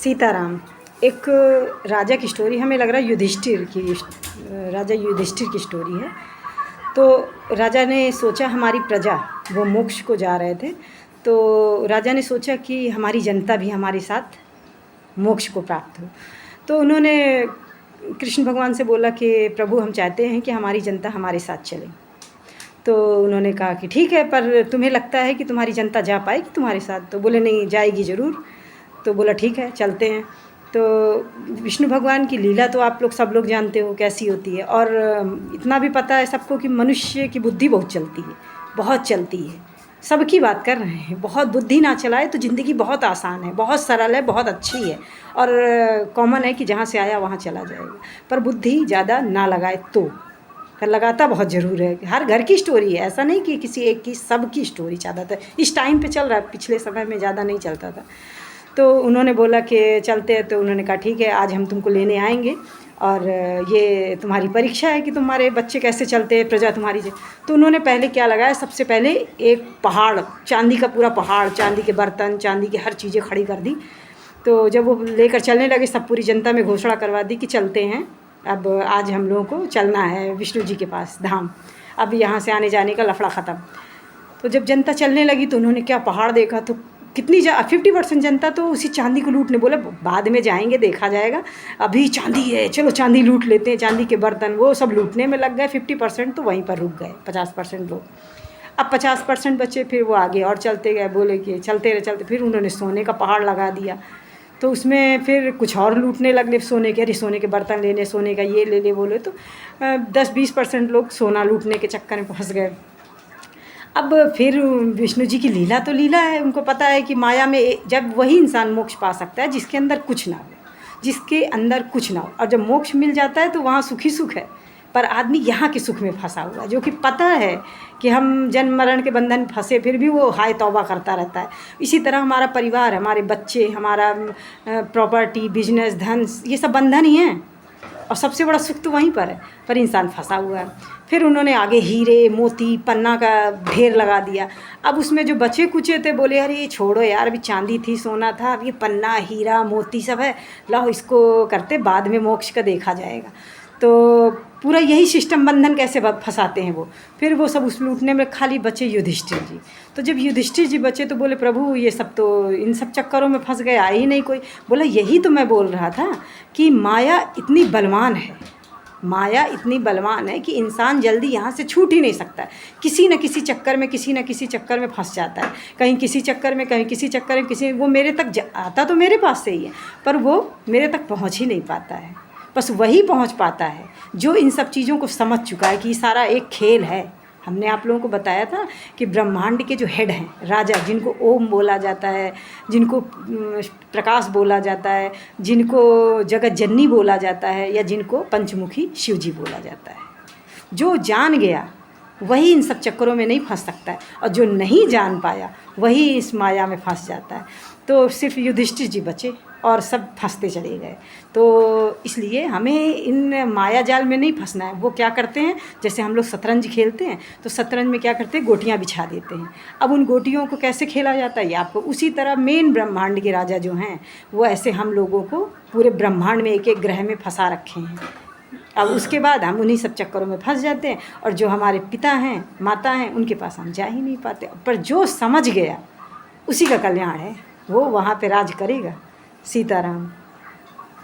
सीताराम एक राजा की स्टोरी, हमें लग रहा है युधिष्ठिर की, राजा युधिष्ठिर की स्टोरी है। तो राजा ने सोचा, हमारी प्रजा वो मोक्ष को जा रहे थे, तो राजा ने सोचा कि हमारी जनता भी हमारे साथ मोक्ष को प्राप्त हो। तो उन्होंने कृष्ण भगवान से बोला कि प्रभु हम चाहते हैं कि हमारी जनता हमारे साथ चले। तो उन्होंने कहा कि ठीक है, पर तुम्हें लगता है कि तुम्हारी जनता जा पाएगी तुम्हारे साथ? तो बोले नहीं, जाएगी ज़रूर। तो बोला ठीक है, चलते हैं। तो विष्णु भगवान की लीला तो आप लोग सब लोग जानते हो कैसी होती है, और इतना भी पता है सबको कि मनुष्य की बुद्धि बहुत चलती है, बहुत चलती है। सबकी बात कर रहे हैं, बहुत बुद्धि ना चलाए तो ज़िंदगी बहुत आसान है, बहुत सरल है, बहुत अच्छी है, और कॉमन है कि जहाँ से आया वहाँ चला जाएगा। पर बुद्धि ज़्यादा ना लगाए तो, पर लगाता बहुत ज़रूर है। हर घर की स्टोरी है, ऐसा नहीं कि किसी एक की, सब की स्टोरी ज़्यादातर इस टाइम पे चल रहा है, पिछले समय में ज़्यादा नहीं चलता था। तो उन्होंने बोला कि चलते हैं। तो उन्होंने कहा ठीक है, आज हम तुमको लेने आएंगे और ये तुम्हारी परीक्षा है कि तुम्हारे बच्चे कैसे चलते हैं, प्रजा तुम्हारी। तो उन्होंने पहले क्या लगाया, सबसे पहले एक पहाड़, चांदी का पूरा पहाड़, चांदी के बर्तन, चांदी की हर चीज़ें खड़ी कर दी। तो जब वो लेकर चलने लगे, सब पूरी जनता में घोषणा करवा दी कि चलते हैं, अब आज हम लोगों को चलना है विष्णु जी के पास धाम, अब यहाँ से आने जाने का लफड़ा ख़त्म। तो जब जनता चलने लगी तो उन्होंने क्या पहाड़ देखा, तो कितनी 50% जनता तो उसी चांदी को लूटने, बोले बाद में जाएंगे देखा जाएगा, अभी चांदी है, चलो चांदी लूट लेते हैं, चांदी के बर्तन वो सब लूटने में लग गए। 50% तो वहीं पर रुक गए, 50% लोग। अब 50% बचे, फिर वो आगे और चलते गए, बोले कि चलते रहे चलते। फिर उन्होंने सोने का पहाड़ लगा दिया, तो उसमें फिर कुछ और लूटने लगले सोने के, अरे सोने के बर्तन लेने, सोने का ये ले ले बोले। तो 10-20% लोग सोना लूटने के चक्कर में फंस गए। अब फिर विष्णु जी की लीला तो लीला है, उनको पता है कि माया में जब वही इंसान मोक्ष पा सकता है जिसके अंदर कुछ ना हो, जिसके अंदर कुछ ना हो। और जब मोक्ष मिल जाता है तो वहाँ सुखी सुख है, पर आदमी यहाँ के सुख में फंसा हुआ है, जो कि पता है कि हम जन्म मरण के बंधन फंसे, फिर भी वो हाय तौबा करता रहता है। इसी तरह हमारा परिवार, हमारे बच्चे, हमारा प्रॉपर्टी, बिजनेस, धन, ये सब बंधन ही हैं, और सबसे बड़ा सुख तो वहीं पर है, पर इंसान फंसा हुआ है। फिर उन्होंने आगे हीरे मोती पन्ना का ढेर लगा दिया। अब उसमें जो बचे कुचे थे बोले अरे ये छोड़ो यार, अभी चांदी थी, सोना था, अब ये पन्ना हीरा मोती सब है, लाओ इसको करते, बाद में मोक्ष का देखा जाएगा। तो पूरा यही सिस्टम, बंधन कैसे फंसाते हैं वो। फिर वो सब उस लूटने में खाली बचे युधिष्ठिर जी। तो जब युधिष्ठिर जी बचे तो बोले प्रभु ये सब तो, इन सब चक्करों में फंस गए, आए ही नहीं कोई। बोला यही तो मैं बोल रहा था कि माया इतनी बलवान है, माया इतनी बलवान है कि इंसान जल्दी यहाँ से छूट ही नहीं सकता। किसी न किसी चक्कर में, किसी न किसी चक्कर में फंस जाता है, कहीं किसी चक्कर में, कहीं किसी चक्कर में, किसी वो मेरे तक आता तो मेरे पास से ही है, पर वो मेरे तक पहुँच ही नहीं पाता है। बस वही पहुँच पाता है जो इन सब चीज़ों को समझ चुका है कि सारा एक खेल है। हमने आप लोगों को बताया था कि ब्रह्मांड के जो हेड हैं, राजा, जिनको ओम बोला जाता है, जिनको प्रकाश बोला जाता है, जिनको जगत जननी बोला जाता है, या जिनको पंचमुखी शिव जी बोला जाता है, जो जान गया वही इन सब चक्करों में नहीं फंस सकता है, और जो नहीं जान पाया वही इस माया में फंस जाता है। तो सिर्फ युधिष्ठिर जी बचे और सब फंसते चले गए। तो इसलिए हमें इन माया जाल में नहीं फंसना है। वो क्या करते हैं, जैसे हम लोग शतरंज खेलते हैं तो शतरंज में क्या करते हैं, गोटियां बिछा देते हैं। अब उन गोटियों को कैसे खेला जाता है ये आपको, उसी तरह मेन ब्रह्मांड के राजा जो हैं वो ऐसे हम लोगों को पूरे ब्रह्मांड में एक एक ग्रह में फंसा रखे हैं। अब उसके बाद हम उन्हीं सब चक्करों में फंस जाते हैं, और जो हमारे पिता हैं, माता हैं, उनके पास हम जा ही नहीं पाते। पर जो समझ गया उसी का कल्याण है, वो वहाँ पे राज करेगा। सीताराम।